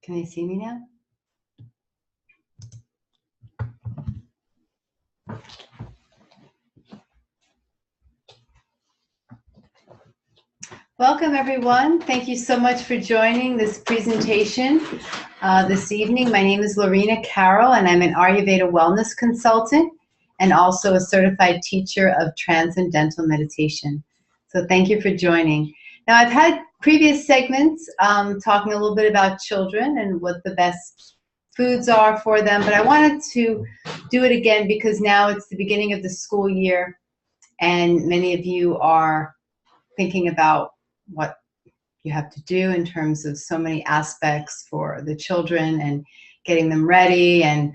Can they see me now? Welcome, everyone. Thank you so much for joining this presentation this evening. My name is Lorena Carroll, and I'm an Ayurveda wellness consultant and also a certified teacher of transcendental meditation. So thank you for joining. Now, I've had previous segments talking a little bit about children and what the best foods are for them, but I wanted to do it again because now it's the beginning of the school year, and many of you are thinking about what you have to do in terms of so many aspects for the children and getting them ready, and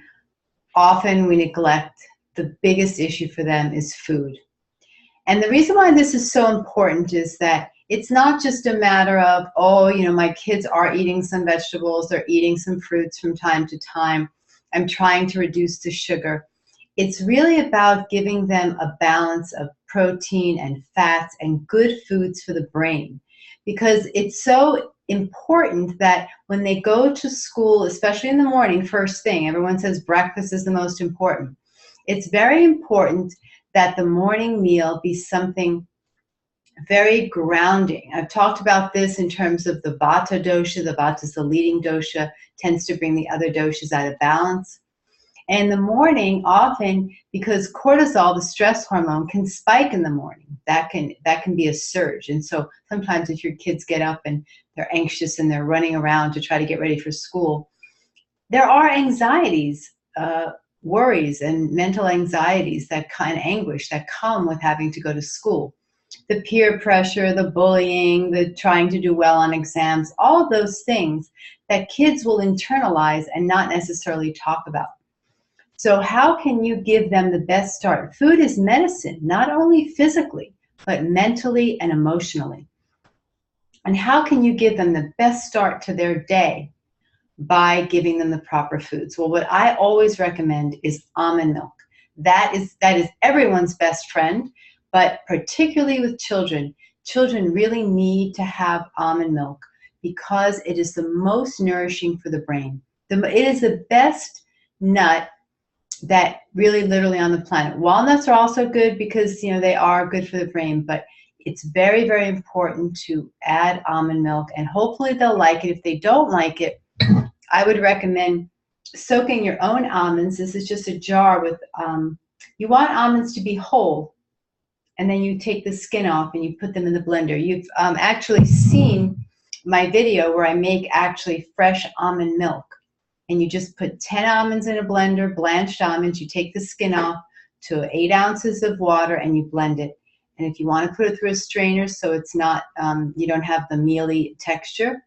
often we neglect the biggest issue for them is food. And the reason why this is so important is that it's not just a matter of, oh, you know, my kids are eating some vegetables, they're eating some fruits from time to time, I'm trying to reduce the sugar. It's really about giving them a balance of protein and fats and good foods for the brain, because it's so important that when they go to school, especially in the morning, first thing, everyone says breakfast is the most important. It's very important that the morning meal be something very grounding. I've talked about this in terms of the Vata dosha. The Vata is the leading dosha, tends to bring the other doshas out of balance. And in the morning, often, because cortisol, the stress hormone, can spike in the morning. That can be a surge. And so sometimes if your kids get up and they're anxious and they're running around to try to get ready for school, there are anxieties, worries, and mental anxieties, that kind of anguish that come with having to go to school. The peer pressure, the bullying, the trying to do well on exams, all of those things that kids will internalize and not necessarily talk about. So how can you give them the best start? Food is medicine, not only physically, but mentally and emotionally. And how can you give them the best start to their day? By giving them the proper foods. Well, what I always recommend is almond milk. That is everyone's best friend, but particularly with children. Children really need to have almond milk because it is the most nourishing for the brain. It is the best nut that really literally on the planet. Walnuts are also good because, you know, they are good for the brain, but it's very, very important to add almond milk, and hopefully they'll like it. If they don't like it, I would recommend soaking your own almonds. This is just a jar with, you want almonds to be whole, and then you take the skin off and you put them in the blender. You've actually seen my video where I make actually fresh almond milk. And you just put 10 almonds in a blender, blanched almonds. You take the skin off to 8 ounces of water and you blend it. And if you want to put it through a strainer so it's not, you don't have the mealy texture,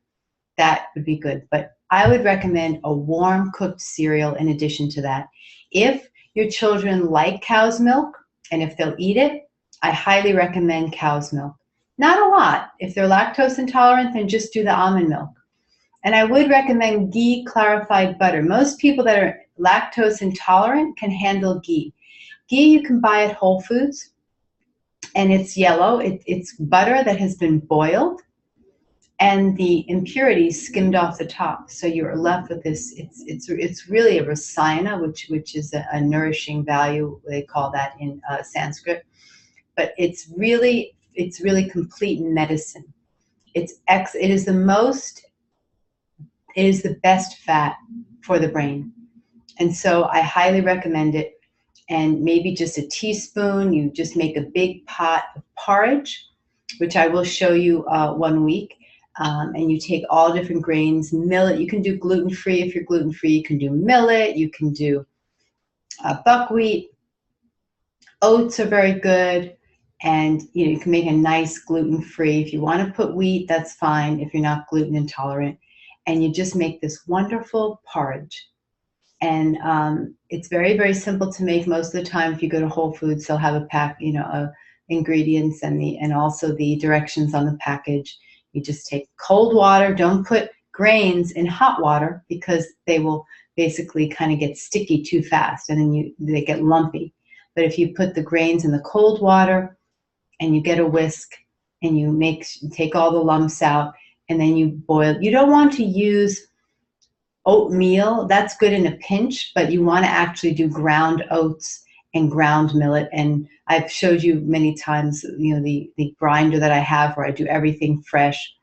that would be good. But I would recommend a warm cooked cereal in addition to that. If your children like cow's milk and if they'll eat it, I highly recommend cow's milk. Not a lot. If they're lactose intolerant, then just do the almond milk. And I would recommend ghee clarified butter. Most people that are lactose intolerant can handle ghee. Ghee you can buy at Whole Foods, and it's yellow. It's butter that has been boiled, and the impurities skimmed off the top. So you're left with this. It's really a rasayana, which is a nourishing value. They call that in Sanskrit. But it's really complete medicine. It is the best fat for the brain. And so I highly recommend it. And maybe just a teaspoon, you just make a big pot of porridge, which I will show you one week. And you take all different grains, millet. You can do gluten-free. If you're gluten-free, you can do millet. You can do buckwheat. Oats are very good. And you can make a nice gluten-free. If you want to put wheat, that's fine if you're not gluten intolerant. And you just make this wonderful porridge. And it's very, very simple to make. Most of the time, if you go to Whole Foods, they'll have a pack, of ingredients and also the directions on the package. You just take cold water. Don't put grains in hot water because they will basically kind of get sticky too fast, and then they get lumpy. But if you put the grains in the cold water and you get a whisk and you take all the lumps out, and then you boil. You don't want to use Oatmeal, that's good in a pinch, but you want to actually do ground oats and ground millet. And I've showed you many times, the grinder that I have where I do everything fresh.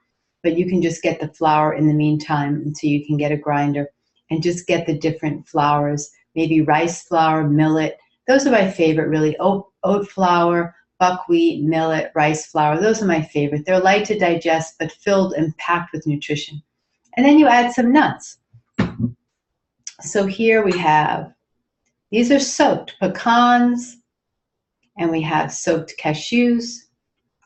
But you can just get the flour in the meantime until you can get a grinder, and just get the different flours, maybe rice flour, millet. Those are my favorite, really. Oat flour, buckwheat, millet, rice flour. Those are my favorite. They're light to digest, but filled and packed with nutrition. And then you add some nuts. So here we have, these are soaked pecans, and we have soaked cashews,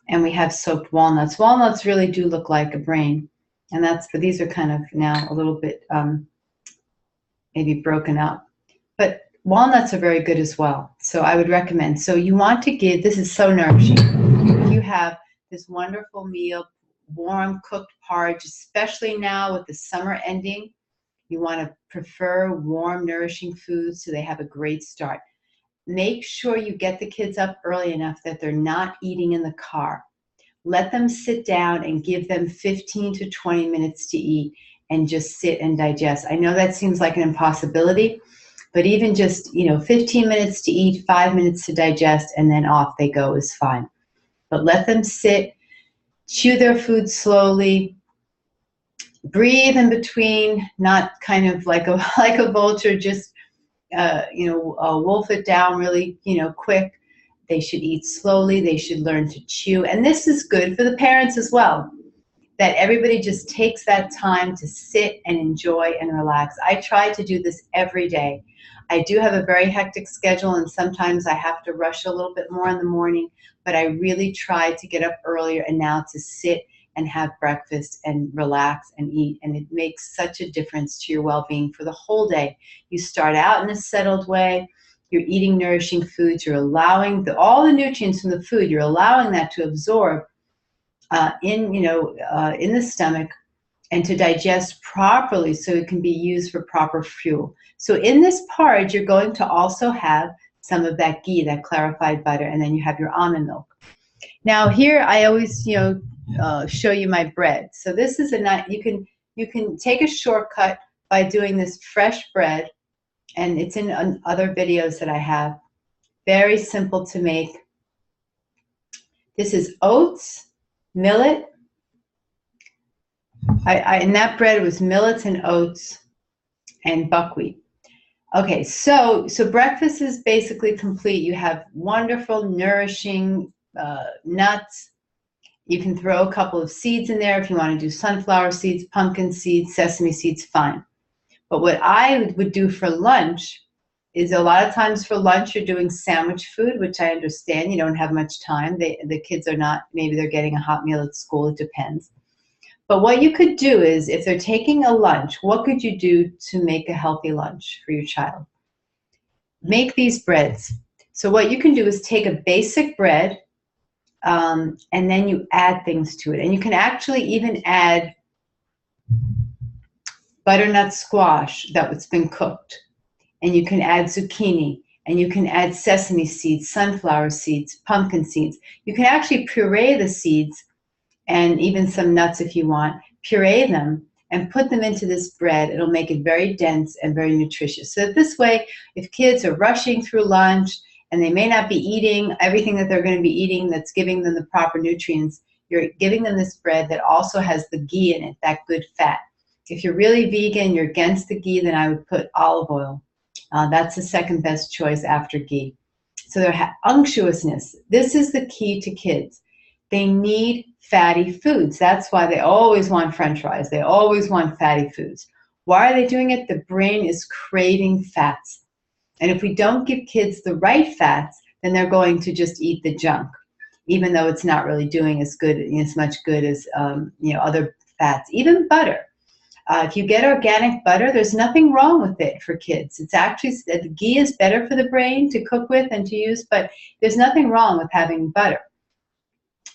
and we have soaked walnuts. Walnuts really do look like a brain, and but these are kind of now a little bit maybe broken up. But walnuts are very good as well, so I would recommend. So you want to give, this is so nourishing. You have this wonderful meal, warm cooked porridge, especially now with the summer ending. You want to prefer warm, nourishing foods so they have a great start. Make sure you get the kids up early enough that they're not eating in the car. Let them sit down and give them 15 to 20 minutes to eat and just sit and digest. I know that seems like an impossibility, but even just 15 minutes to eat, 5 minutes to digest, and then off they go is fine. But let them sit, chew their food slowly, breathe in between, not kind of like a vulture, just wolf it down really quick. They should eat slowly. They should learn to chew. And this is good for the parents as well, that everybody just takes that time to sit and enjoy and relax. I try to do this every day. I do have a very hectic schedule, and sometimes I have to rush a little bit more in the morning, but I really try to get up earlier and now to sit and have breakfast and relax and eat. And it makes such a difference to your well-being for the whole day. You start out in a settled way. You're eating nourishing foods. You're allowing all the nutrients from the food, you're allowing that to absorb in the stomach and to digest properly so it can be used for proper fuel. So in this porridge, you're going to also have some of that ghee, that clarified butter, and then you have your almond milk. Now here I always show you my bread. So this is you can take a shortcut by doing this fresh bread, and it's in other videos that I have. Very simple to make. This is oats, millet. And that bread was millets and oats and buckwheat. Okay, so breakfast is basically complete. You have wonderful, nourishing nuts. You can throw a couple of seeds in there if you want to do sunflower seeds, pumpkin seeds, sesame seeds, fine. But what I would do for lunch is, a lot of times for lunch you're doing sandwich food, which I understand you don't have much time. The kids are not, maybe they're getting a hot meal at school, it depends. But what you could do is, if they're taking a lunch, what could you do to make a healthy lunch for your child? Make these breads. So what you can do is take a basic bread, and then you add things to it. And you can actually even add butternut squash that's been cooked. And you can add zucchini. And you can add sesame seeds, sunflower seeds, pumpkin seeds. You can actually puree the seeds, and even some nuts if you want. Puree them and put them into this bread. It'll make it very dense and very nutritious. So this way, if kids are rushing through lunch and they may not be eating everything that they're going to be eating that's giving them the proper nutrients, you're giving them this bread that also has the ghee in it, that good fat. If you're really vegan, you're against the ghee, then I would put olive oil. That's the second best choice after ghee. So their unctuousness. This is the key to kids. They need fatty foods. That's why they always want French fries. They always want fatty foods. Why are they doing it? The brain is craving fats. And if we don't give kids the right fats, then they're going to just eat the junk, even though it's not really doing as much good as other fats. Even butter. If you get organic butter, there's nothing wrong with it for kids. It's actually, the ghee is better for the brain to cook with and to use, but there's nothing wrong with having butter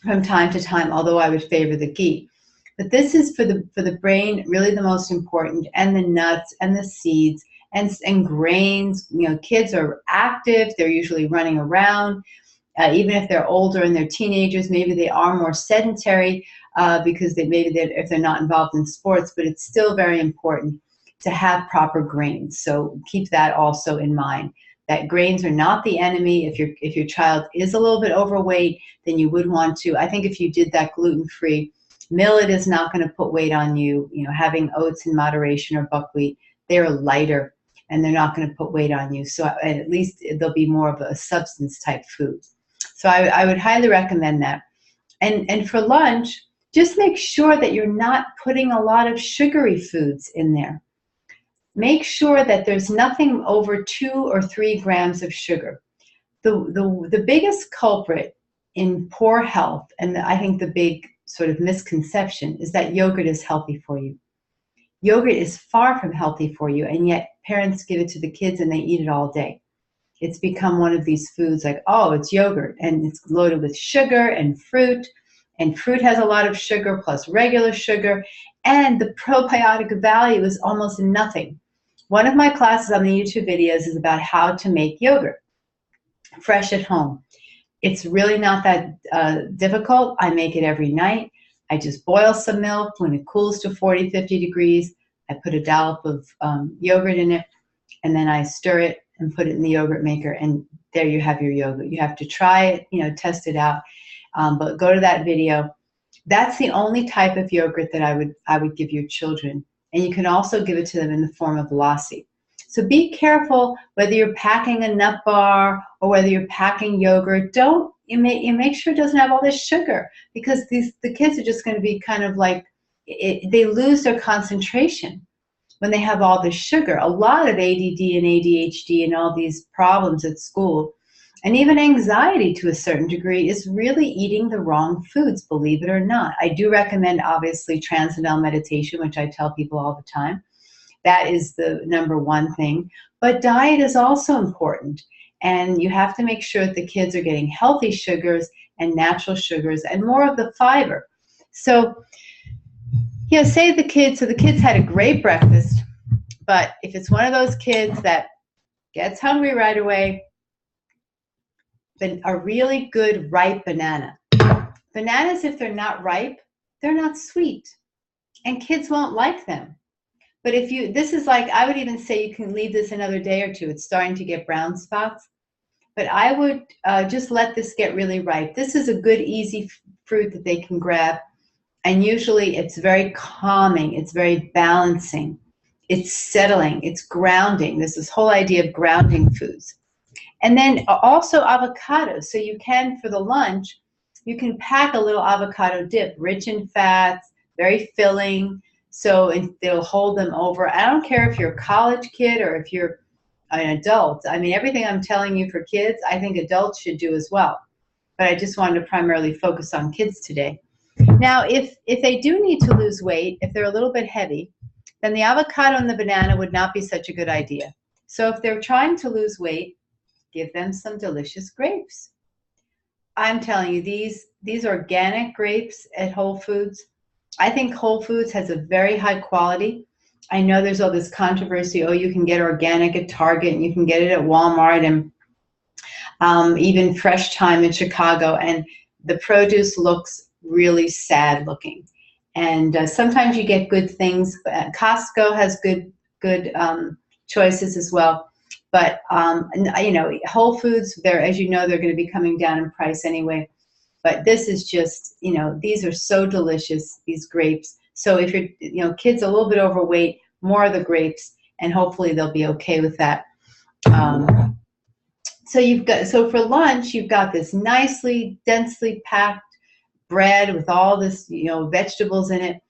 from time to time, although I would favor the ghee. But this is for the brain really the most important, and the nuts and the seeds and grains. Kids are active. They're usually running around. Even if they're older and they're teenagers, maybe they are more sedentary because if they're not involved in sports, but it's still very important. to have proper grains. So keep that also in mind, that grains are not the enemy. If your child is a little bit overweight, then you would want to, I think if you did that gluten-free, millet is not going to put weight on you. You know, having oats in moderation or buckwheat, they're lighter and they're not going to put weight on you. So at least they'll be more of a substance type food. So I would highly recommend that. And for lunch, just make sure that you're not putting a lot of sugary foods in there. Make sure that there's nothing over 2 or 3 grams of sugar. The biggest culprit in poor health, and I think the big sort of misconception, is that yogurt is healthy for you. Yogurt is far from healthy for you, and yet parents give it to the kids and they eat it all day. It's become one of these foods like, oh, it's yogurt, and it's loaded with sugar and fruit has a lot of sugar plus regular sugar, and the probiotic value is almost nothing. One of my classes on the YouTube videos is about how to make yogurt fresh at home. It's really not that difficult. I make it every night. I just boil some milk. When it cools to 40, 50 degrees, I put a dollop of yogurt in it, and then I stir it and put it in the yogurt maker, and there you have your yogurt. You have to try it, you know, test it out, but go to that video. That's the only type of yogurt that I would give your children, and you can also give it to them in the form of lassi. So be careful whether you're packing a nut bar or whether you're packing yogurt. You make sure it doesn't have all this sugar, because the kids are just going to be kind of like, they lose their concentration when they have all this sugar. A lot of ADD and ADHD and all these problems at school, and even anxiety to a certain degree, is really eating the wrong foods, believe it or not. I do recommend, obviously, transcendental meditation, which I tell people all the time. That is the #1 thing. But diet is also important. And you have to make sure that the kids are getting healthy sugars and natural sugars and more of the fiber. So, you know, say the kids had a great breakfast, but if it's one of those kids that gets hungry right away, then a really good ripe banana. Bananas, if they're not ripe, they're not sweet, and kids won't like them. But this is like, I would even say you can leave this another day or two. It's starting to get brown spots. But I would just let this get really ripe. This is a good, easy fruit that they can grab. And usually it's very calming. It's very balancing. It's settling. It's grounding. There's this whole idea of grounding foods. And then also avocados. So you can, for the lunch, you can pack a little avocado dip, rich in fats, very filling. So it'll hold them over. I don't care if you're a college kid or if you're an adult. I mean, everything I'm telling you for kids, I think adults should do as well. But I just wanted to primarily focus on kids today. Now, if they do need to lose weight, if they're a little bit heavy, then the avocado and the banana would not be such a good idea. So if they're trying to lose weight, give them some delicious grapes. I'm telling you, these organic grapes at Whole Foods, I think Whole Foods has a very high quality. I know there's all this controversy, oh, you can get organic at Target and you can get it at Walmart and even Fresh Time in Chicago, and the produce looks really sad looking. And sometimes you get good things. Costco has good choices as well. But you know, Whole Foods, as you know, they're going to be coming down in price anyway. But this is just, you know, these are so delicious, these grapes. So if your, you know, kid's a little bit overweight, more of the grapes, and hopefully they'll be okay with that. So for lunch, you've got this nicely, densely packed bread with all this, you know, vegetables in it.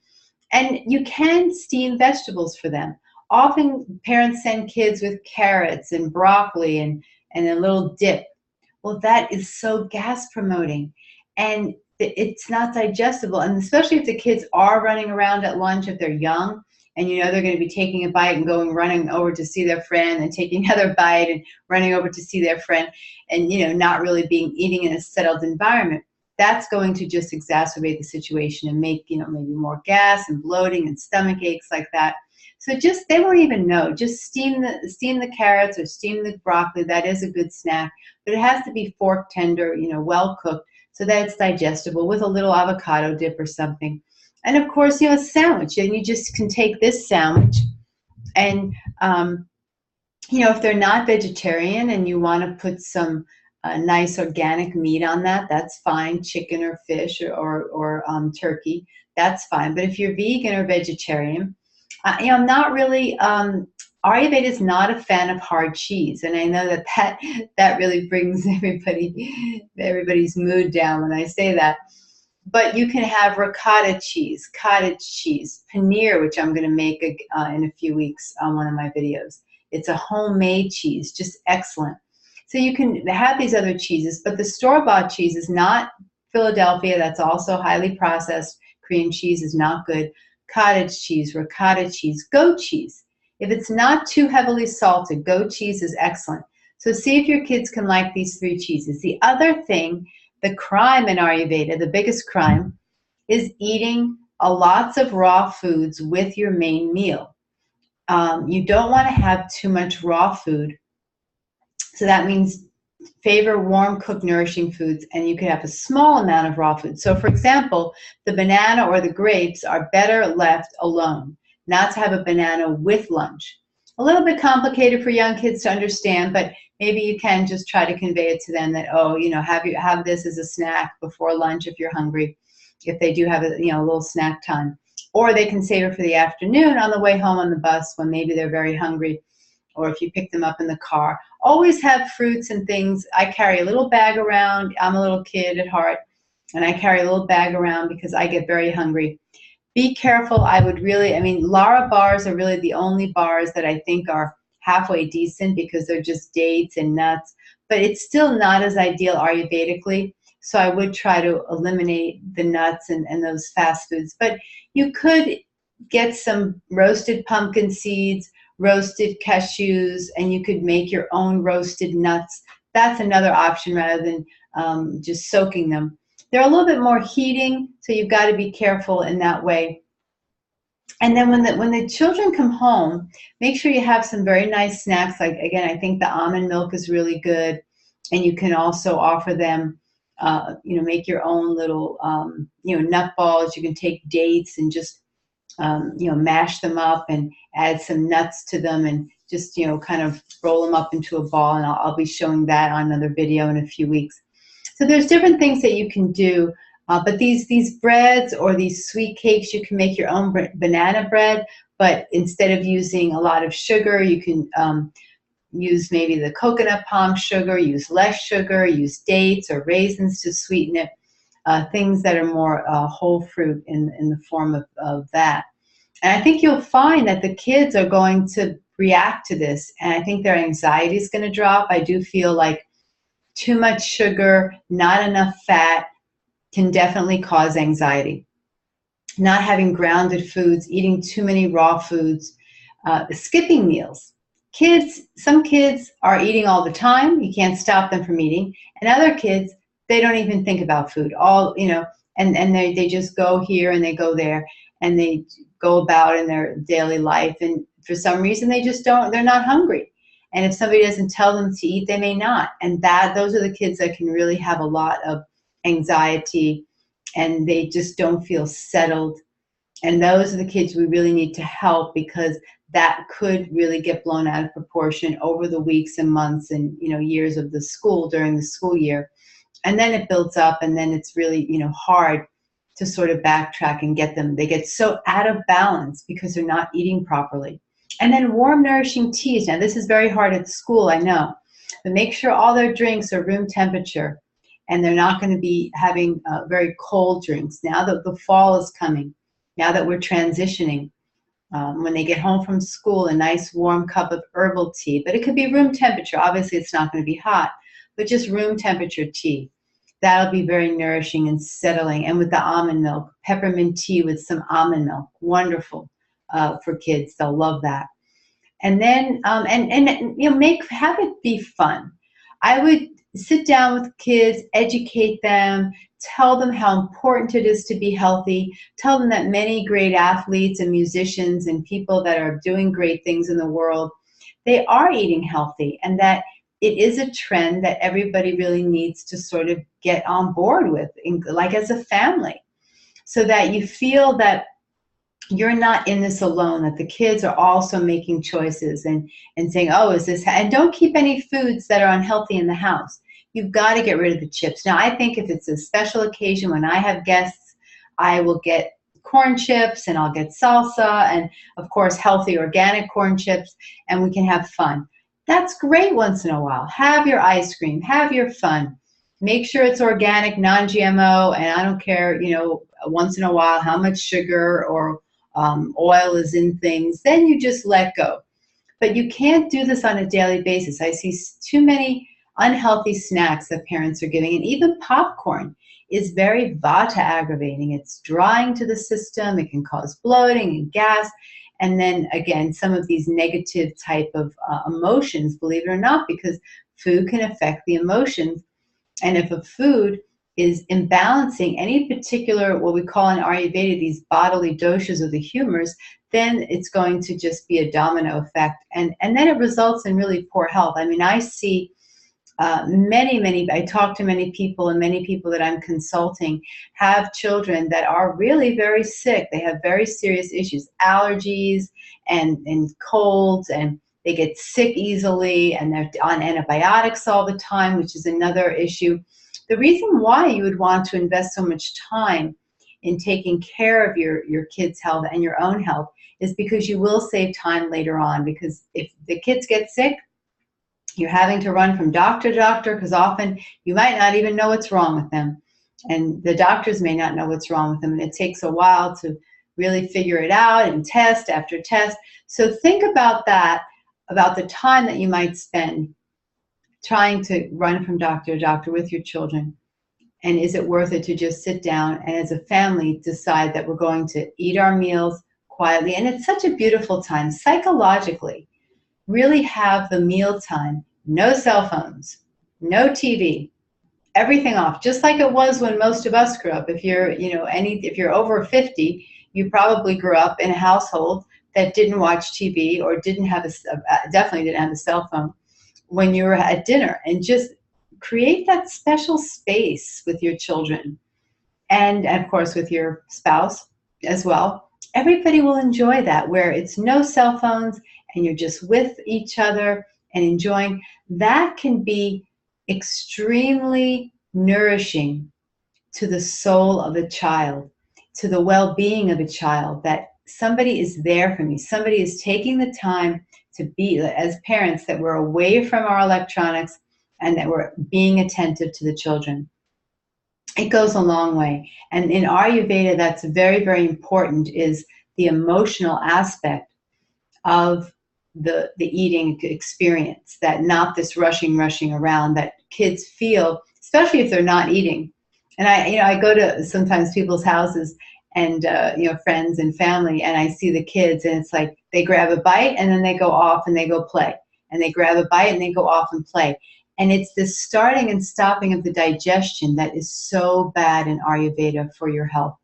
And you can steam vegetables for them. Often parents send kids with carrots and broccoli and a little dip. Well, that is so gas promoting, and it's not digestible. And especially if the kids are running around at lunch, if they're young, and you know they're going to be taking a bite and running over to see their friend, and taking another bite and running over to see their friend, and you know not really eating in a settled environment. That's going to just exacerbate the situation and make, you know, maybe more gas and bloating and stomach aches like that. So they won't even know. Just steam the carrots or steam the broccoli. That is a good snack, but it has to be fork tender, you know, well cooked, so that it's digestible with a little avocado dip or something. And of course, you know, a sandwich. And you just can take this sandwich And if they're not vegetarian and you want to put some nice organic meat on that, that's fine. Chicken or fish or turkey, that's fine. But if you're vegan or vegetarian, I'm not really. Ayurveda is not a fan of hard cheese, and I know that really brings everybody's mood down when I say that. But you can have ricotta cheese, cottage cheese, paneer, which I'm going to make in a few weeks on one of my videos. It's a homemade cheese, just excellent. So you can have these other cheeses, but the store-bought cheese is not Philadelphia. That's also highly processed. Cream cheese is not good. Cottage cheese, ricotta cheese, goat cheese. If it's not too heavily salted, goat cheese is excellent. So see if your kids can like these 3 cheeses. The other thing, the crime in Ayurveda, the biggest crime, is eating lots of raw foods with your main meal. You don't want to have too much raw food. So that means favor warm, cooked, nourishing foods, and you could have a small amount of raw food. So for example, the banana or the grapes are better left alone, not to have a banana with lunch. A little bit complicated for young kids to understand, but maybe you can just try to convey it to them that, have this as a snack before lunch if you're hungry, if they do have a little snack time. Or they can save it for the afternoon on the way home on the bus when maybe they're very hungry, or if you pick them up in the car. Always have fruits and things. I carry a little bag around. I'm a little kid at heart, and I carry a little bag around because I get very hungry. Be careful. Lara bars are really the only bars that I think are halfway decent because they're just dates and nuts, but it's still not as ideal Ayurvedically. So I would try to eliminate the nuts and those fast foods. But you could get some roasted pumpkin seeds, roasted cashews, and you could make your own roasted nuts. That's another option rather than just soaking them. They're a little bit more heating, so you've got to be careful in that way. And then when the children come home, make sure you have some very nice snacks. Like, again, I think the almond milk is really good. And you can also offer them, make your own little, nut balls. You can take dates and just, mash them up and add some nuts to them and just, kind of roll them up into a ball. And I'll be showing that on another video in a few weeks. So there's different things that you can do. But these breads or these sweet cakes, you can make your own banana bread, but instead of using a lot of sugar, you can use maybe the coconut palm sugar, use less sugar, use dates or raisins to sweeten it, things that are more whole fruit in the form of that. And I think you'll find that the kids are going to react to this, and I think their anxiety is going to drop. I do feel like too much sugar, not enough fat, can definitely cause anxiety. Not having grounded foods, eating too many raw foods, skipping meals. Some kids are eating all the time. You can't stop them from eating. And other kids, they don't even think about food. And they just go here and they go there and they go about in their daily life. And for some reason, they're not hungry. And if somebody doesn't tell them to eat, they may not. And those are the kids that can really have a lot of anxiety, and they just don't feel settled. And those are the kids we really need to help, because that could really get blown out of proportion over the weeks and months and years of the school during the school year. And then it builds up, and then it's really hard to sort of backtrack and get them. They get so out of balance because they're not eating properly. And then warm, nourishing teas. Now this is very hard at school, I know, but make sure all their drinks are room temperature. And they're not going to be having very cold drinks. Now that the fall is coming, now that we're transitioning, when they get home from school, a nice warm cup of herbal tea. But it could be room temperature. Obviously, it's not going to be hot, but just room temperature tea. That'll be very nourishing and settling. And with the almond milk, peppermint tea with some almond milk, wonderful for kids. They'll love that. And then have it be fun. I would sit down with kids, educate them, tell them how important it is to be healthy, tell them that many great athletes and musicians and people that are doing great things in the world, they are eating healthy, and that it is a trend that everybody really needs to sort of get on board with, like as a family, so that you feel that you're not in this alone, that the kids are also making choices and saying, oh, is this, and don't keep any foods that are unhealthy in the house. You've got to get rid of the chips. Now, I think if it's a special occasion when I have guests, I will get corn chips and I'll get salsa and, of course, healthy organic corn chips, and we can have fun. That's great once in a while. Have your ice cream, have your fun. Make sure it's organic, non-GMO, and I don't care, once in a while how much sugar or oil is in things. Then you just let go. But you can't do this on a daily basis. I see too many unhealthy snacks that parents are giving, and even popcorn is very vata aggravating. It's drying to the system. It can cause bloating and gas. And then again, some of these negative type of emotions, believe it or not, because food can affect the emotions. And if a food is imbalancing any particular, what we call in Ayurveda, these bodily doshas or the humors, then it's going to just be a domino effect. And then it results in really poor health. I mean, I see I talk to many people, and many people that I'm consulting have children that are really very sick. They have very serious issues, allergies and colds, and they get sick easily, and they're on antibiotics all the time, which is another issue. The reason why you would want to invest so much time in taking care of your kids' health and your own health is because you will save time later on. Because if the kids get sick, you're having to run from doctor to doctor, because often you might not even know what's wrong with them. And the doctors may not know what's wrong with them. And it takes a while to really figure it out, and test after test. So think about that, about the time that you might spend trying to run from doctor to doctor with your children. And is it worth it to just sit down and as a family decide that we're going to eat our meals quietly? And it's such a beautiful time psychologically. Really have the meal time, no cell phones, no TV, everything off, just like it was when most of us grew up. If you're over 50, you probably grew up in a household that didn't watch TV or definitely didn't have a cell phone when you were at dinner. And just create that special space with your children, and of course with your spouse as well. Everybody will enjoy that, where it's no cell phones and you're just with each other and enjoying. That can be extremely nourishing to the soul of a child, to the well-being of a child, that somebody is there for me. Somebody is taking the time to be, as parents, that we're away from our electronics and that we're being attentive to the children. It goes a long way. And in Ayurveda, that's very, very important, is the emotional aspect of the eating experience, that not this rushing around that kids feel, especially if they're not eating. And I go to sometimes people's houses and friends and family, and I see the kids, and it's like they grab a bite and then they go off and they go play, and they grab a bite and they go off and play. And it's this starting and stopping of the digestion that is so bad in Ayurveda for your health.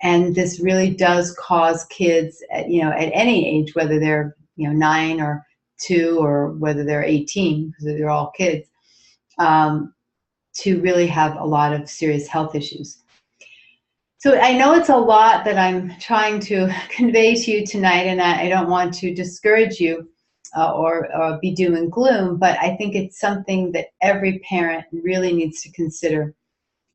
And this really does cause kids at any age, whether they're 9 or 2 or whether they're 18, because they're all kids, to really have a lot of serious health issues. So I know it's a lot that I'm trying to convey to you tonight, and I don't want to discourage you or be doom and gloom, but I think it's something that every parent really needs to consider.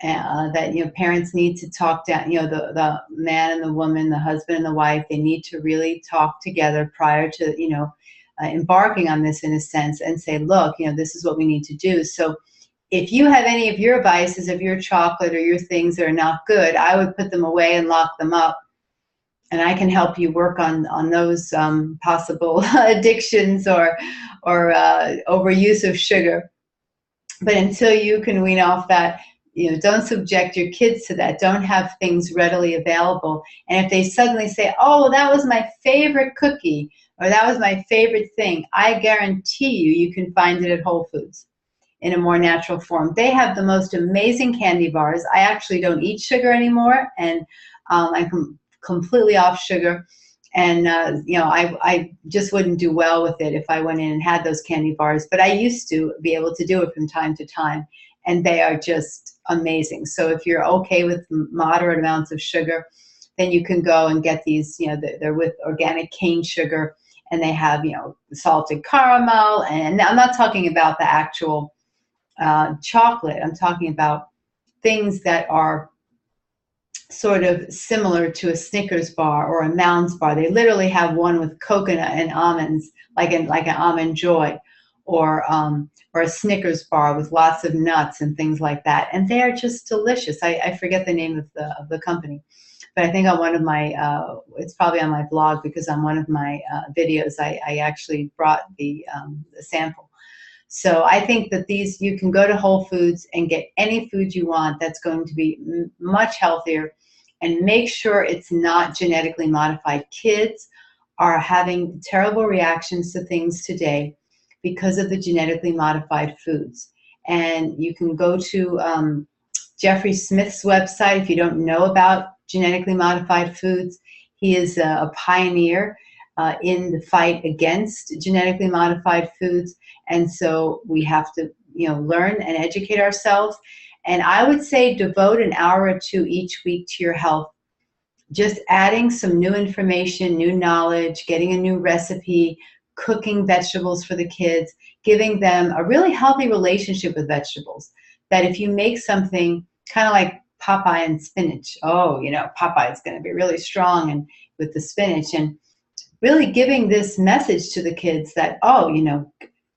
That parents need to talk down, the man and the woman, the husband and the wife, they need to really talk together prior to embarking on this, in a sense, and say, look, this is what we need to do. So if you have any of your vices, of your chocolate or your things that are not good, I would put them away and lock them up. And I can help you work on those possible addictions or overuse of sugar. But until you can wean off that, don't subject your kids to that. Don't have things readily available. And if they suddenly say, oh, that was my favorite cookie, or that was my favorite thing, I guarantee you can find it at Whole Foods in a more natural form. They have the most amazing candy bars. I actually don't eat sugar anymore, and I'm completely off sugar. And, I just wouldn't do well with it if I went in and had those candy bars. But I used to be able to do it from time to time, and they are just amazing. So if you're okay with moderate amounts of sugar, then you can go and get these, they're with organic cane sugar, and they have, salted caramel. And I'm not talking about the actual chocolate. I'm talking about things that are sort of similar to a Snickers bar or a Mounds bar. They literally have one with coconut and almonds, like an Almond Joy, or a Snickers bar with lots of nuts and things like that. And they are just delicious. I forget the name of the company, but I think on one of my, it's probably on my blog, because on one of my videos, I actually brought the sample. So I think that you can go to Whole Foods and get any food you want that's going to be much healthier, and make sure it's not genetically modified. Kids are having terrible reactions to things today because of the genetically modified foods. And you can go to Jeffrey Smith's website if you don't know about genetically modified foods. He is a pioneer in the fight against genetically modified foods. And so we have to, learn and educate ourselves. And I would say devote an hour or two each week to your health. Just adding some new information, new knowledge, getting a new recipe, cooking vegetables for the kids, giving them a really healthy relationship with vegetables. That if you make something kind of like Popeye and spinach, Popeye is going to be really strong and with the spinach, and really giving this message to the kids that,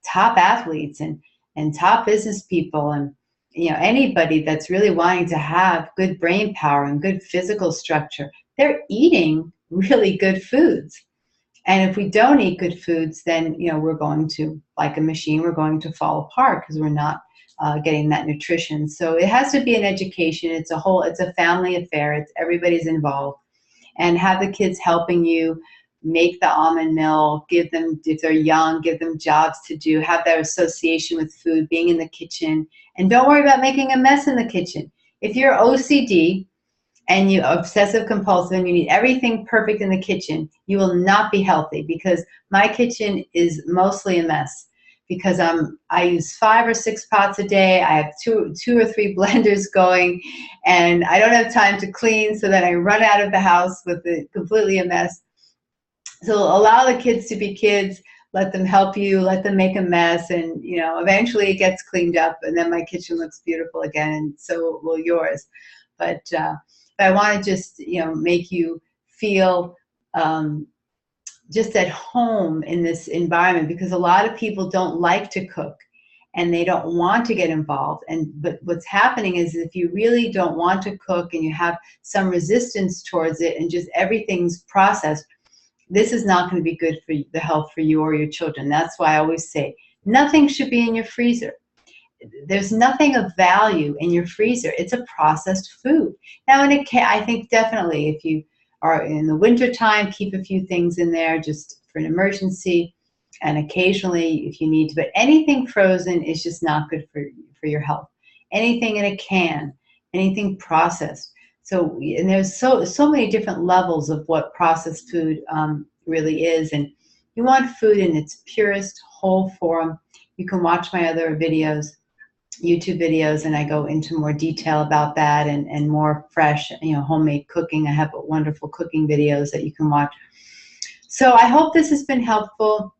top athletes and top business people, and anybody that's really wanting to have good brain power and good physical structure, they're eating really good foods. And if we don't eat good foods, then we're going to, like a machine, we're going to fall apart because we're not getting that nutrition. So it has to be an education. It's a family affair. Everybody's involved, and have the kids helping you make the almond milk, give them, if they're young, give them jobs to do, have their association with food, being in the kitchen, and don't worry about making a mess in the kitchen. If you're OCD and you're obsessive compulsive and you need everything perfect in the kitchen, you will not be healthy, because my kitchen is mostly a mess, because I use 5 or 6 pots a day. I have two or three blenders going, and I don't have time to clean, so then I run out of the house with it completely a mess. So allow the kids to be kids, let them help you, let them make a mess, and eventually it gets cleaned up, and then my kitchen looks beautiful again, and so will yours. But I want to just make you feel just at home in this environment, because a lot of people don't like to cook and they don't want to get involved. But what's happening is, if you really don't want to cook and you have some resistance towards it and just everything's processed, this is not going to be good for the health for you or your children. That's why I always say nothing should be in your freezer. There's nothing of value in your freezer. It's a processed food. Now, I think definitely if you are in the wintertime, keep a few things in there just for an emergency, and occasionally if you need to. But anything frozen is just not good for your health. Anything in a can, anything processed. So, and there's so many different levels of what processed food really is. And you want food in its purest, whole form. You can watch my other videos, YouTube videos, and I go into more detail about that, and more fresh, homemade cooking. I have wonderful cooking videos that you can watch. So I hope this has been helpful.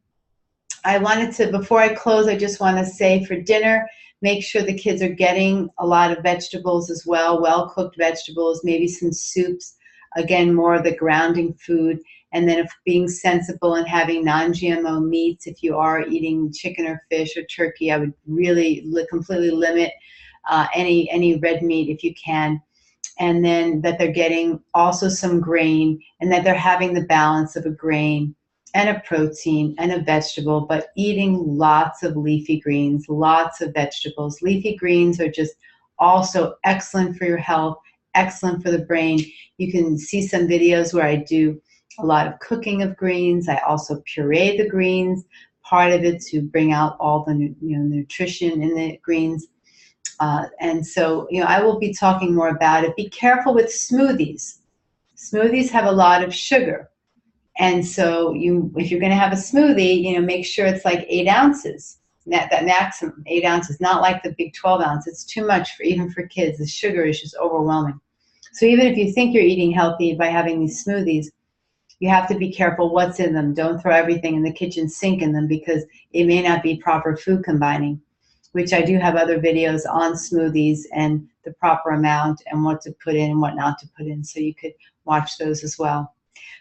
I wanted to, before I close, I just want to say, for dinner, make sure the kids are getting a lot of vegetables as well, well-cooked vegetables, maybe some soups, again, more of the grounding food. And then being sensible and having non-GMO meats. If you are eating chicken or fish or turkey, I would really completely limit any red meat if you can. And then that they're getting also some grain, and that they're having the balance of a grain and a protein and a vegetable, but eating lots of leafy greens, lots of vegetables. Leafy greens are just also excellent for your health, excellent for the brain. You can see some videos where I do a lot of cooking of greens. I also puree the greens, part of it to bring out all the nutrition in the greens. And so, I will be talking more about it. Be careful with smoothies. Smoothies have a lot of sugar. And so if you're going to have a smoothie, make sure it's like 8 ounces, that maximum 8 ounces, not like the big 12 ounce. It's too much even for kids. The sugar is just overwhelming. So even if you think you're eating healthy by having these smoothies, you have to be careful what's in them. Don't throw everything in the kitchen sink in them, because it may not be proper food combining, which I do have other videos on smoothies and the proper amount and what to put in and what not to put in. So you could watch those as well.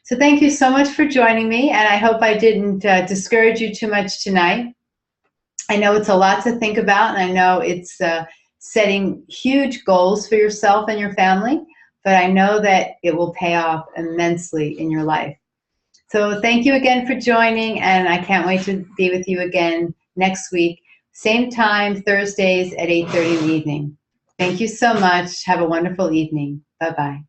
So thank you so much for joining me, and I hope I didn't discourage you too much tonight. I know it's a lot to think about, and I know it's setting huge goals for yourself and your family, but I know that it will pay off immensely in your life. So thank you again for joining, and I can't wait to be with you again next week, same time, Thursdays at 8:30 in the evening. Thank you so much. Have a wonderful evening. Bye-bye.